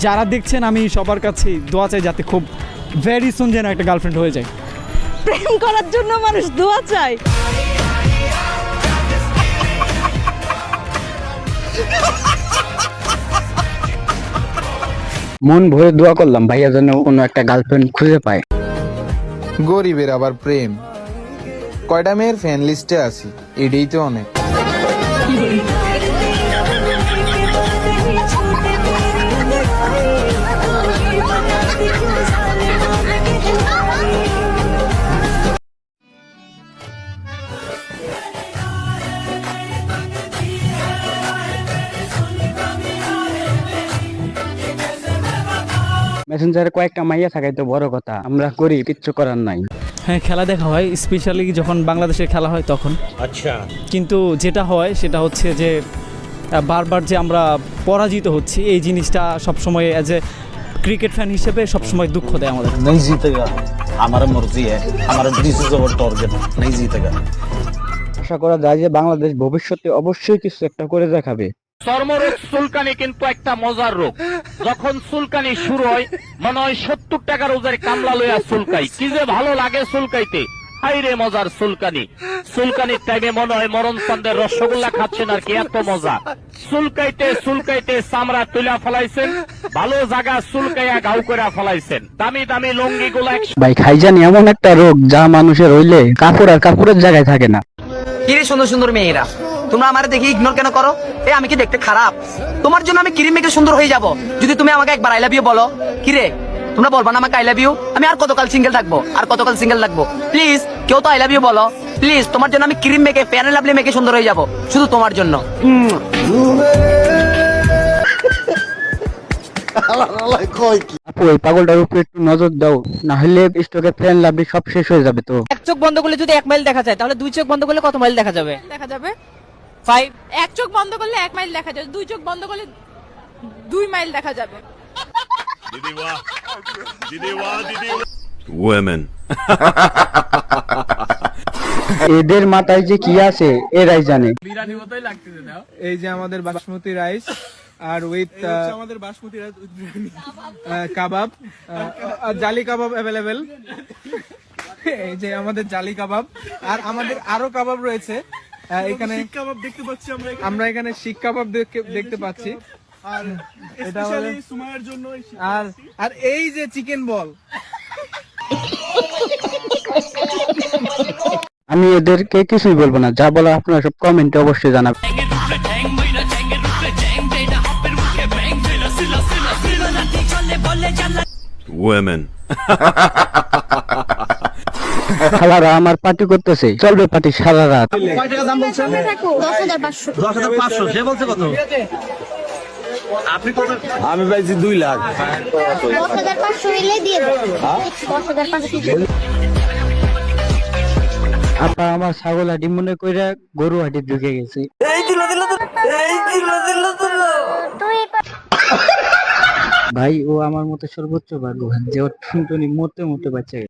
যারা দেখছেন আমি সবার কাছে দোয়া চাই যাতে খুব ভেরি সুন যেন একটা গার্লফ্রেন্ড হয়ে যায়। প্রেম করার জন্য মানুষ দোয়া চায়। মন ভরে দোয়া করলাম ভাইয়া যেন কোনো একটা গার্লফ্রেন্ড খুঁজে পায়। গরিবের আবার প্রেম, কয়টা মেয়ের ফ্যান লিস্টে আছি, এটাই তো অনেক। মেসেঞ্জারে কয়েকটা মাইয়া থাকাই তো বড় কথা, আমরা করি কিচ্ছু করার নাই। হ্যাঁ, খেলা দেখা হয়, স্পেশালি যখন বাংলাদেশের খেলা হয় তখন। আচ্ছা, কিন্তু যেটা হয় সেটা হচ্ছে যে বারবার যে আমরা পরাজিত হচ্ছি, এই জিনিসটা সবসময় অ্যাজ এ ক্রিকেট ফ্যান হিসেবে সবসময় দুঃখ দেয় আমাদের। नहीं जीतेगा, हमारा मर्जी है, हमारा दिस इज आवर टारगेट, नहीं जीतेगा। আশা করা যায় যে বাংলাদেশ ভবিষ্যতে অবশ্যই কিছু একটা করে দেখাবে। চর্মরোগ চুলকানি কিন্তু একটা মজার রোগ। যখন চুলকানি শুরু হয় মনে হয় 70 টাকা রোজের কামলা লইয়া চুলকাই, কি যে ভালো লাগে চুলকাইতে। হাইরে মজার চুলকানি। চুলকানির টাইমে মনে হয় মরণ চন্দ্রের রসগোল্লা খাচ্ছেন আর কি, এত মজা। চুলকাইতে চুলকাইতে চামড়া তুলা ফলাইছেন, ভালো জায়গা চুলকাইয়া গাও করে ফলাইছেন। দামি দামি লুঙ্গি গুলা ভাই খাইজানি এমন একটা রোগ যা মানুষের হইলে কাপড় আর কাপড়ের জায়গায় থাকে না। কিরে সুন্দর সুন্দর মেয়েরা, তোমরা আমারে দেখে ইগনোর কেন করো? আমি কি দেখতে খারাপ? তোমার জন্য আমি ক্রিম মেখে সুন্দর হয়ে যাব যদি তুমি আমাকে একবার আই লাভ ইউ বলো। কিরে তোমরা বলবা না আমাকে আই লাভ ইউ? আমি আর কতকাল সিঙ্গেল থাকবো, আর কতকাল সিঙ্গেল থাকবো? প্লিজ কেউ তো আই লাভ ইউ বলো প্লিজ। তোমার জন্য আমি ক্রিম মেখে ফ্যান লাভলি মেখে সুন্দর হয়ে যাব শুধু তোমার জন্য। আপু এই পাগলটার উপরে একটু নজর দাও, না হলে স্টকের ফ্যান লাভলি সব শেষ হয়ে যাবে। তো এক চোখ বন্ধ করলে যদি 1 মাইল দেখা যায়, তাহলে 2 চোখ বন্ধ করলে কত মাইল দেখা যাবে? 5। এক চোখ বন্ধ করলে 1 মাইল দেখা যাবে, 2 চোখ বন্ধ করলে 2 মাইল দেখা যাবে। Women. এদের মাথায় যে কি আছে এরাই জানে। এই যে আমাদের বাসমতি রাইস আর উইথ আমাদের বাসমতি রাইস উইথ বিরিয়ানি, কাবাব, আর জালি কাবাব অ্যাভেলেবেল। এই যে আমাদের জালি কাবাব, আর আমাদের আরো কাবাব রয়েছে এখানে। কাবাব দেখতে পাচ্ছি আমরা এখানে শিক কাবাব দেখতে পাচ্ছি। আর এটা হলো সুমাইয়ের জন্য। আর এই যে চিকেন বল। আমি এদেরকে কিছুই বলবো না, যা বলার আপনারা সব কমেন্টে অবশ্যই জানাবেন। Women. খালারা আমার পার্টি করতেছে, চলবে পার্টি সারা রাত। কয় টাকা দাম বলছেন? 10,500। 10,500। সে বলছে কত? আপনি কত? আমি পাইছি 2 লাখ। 10,500 হইলে দিয়ে দেব। 10,500। আপা আমার ছাগল হাটি মনে কইরা গরু হাটি ঢুকে গেছে। ভাই ও আমার মতো সর্বোচ্চ ভাগ্যবান যে ওর টুনটুনি মরতে মরতে বাঁচা গেছে।